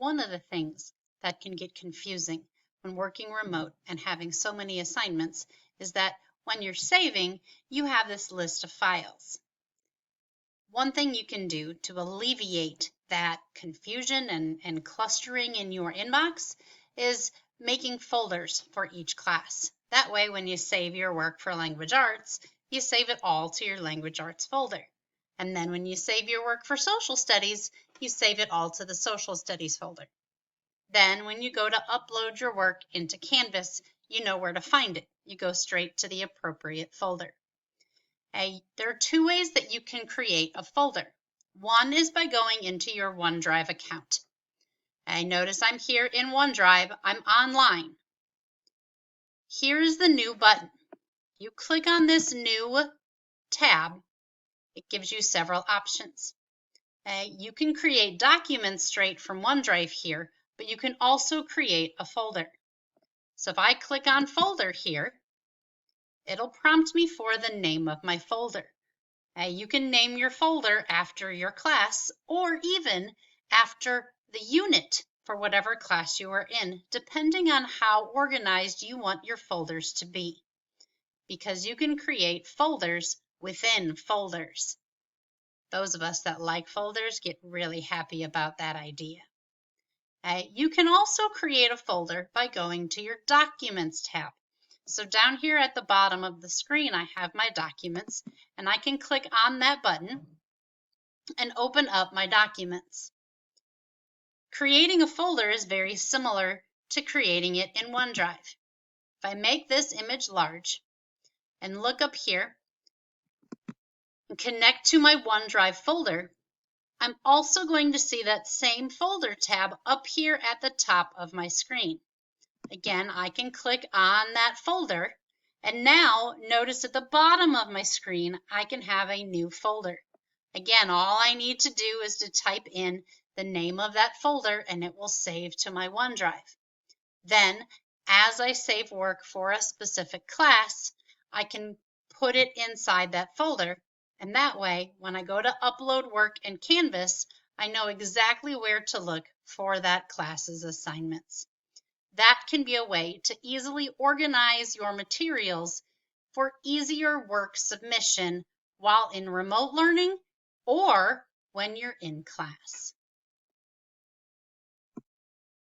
One of the things that can get confusing when working remote and having so many assignments is that when you're saving, you have this list of files. One thing you can do to alleviate that confusion and clustering in your inbox is making folders for each class. That way, when you save your work for language arts, you save it all to your language arts folder. And then when you save your work for social studies, you save it all to the social studies folder. Then when you go to upload your work into Canvas, you know where to find it. You go straight to the appropriate folder. There are two ways that you can create a folder. One is by going into your OneDrive account. Notice I'm here in OneDrive. I'm online. Here's the new button. You click on this new tab. It gives you several options. You can create documents straight from OneDrive here, but you can also create a folder. So if I click on folder here, it'll prompt me for the name of my folder. You can name your folder after your class or even after the unit for whatever class you are in, depending on how organized you want your folders to be, because you can create folders within folders. Those of us that like folders get really happy about that idea. You can also create a folder by going to your Documents tab. So down here at the bottom of the screen, I have my documents, and I can click on that button and open up my documents. Creating a folder is very similar to creating it in OneDrive. If I make this image large and look up here and connect to my OneDrive folder, I'm also going to see that same folder tab up here at the top of my screen. Again, I can click on that folder, and now notice at the bottom of my screen, I can have a new folder. Again, all I need to do is to type in the name of that folder and it will save to my OneDrive. Then, as I save work for a specific class, I can put it inside that folder, and that way, when I go to upload work in Canvas, I know exactly where to look for that class's assignments. That can be a way to easily organize your materials for easier work submission while in remote learning or when you're in class.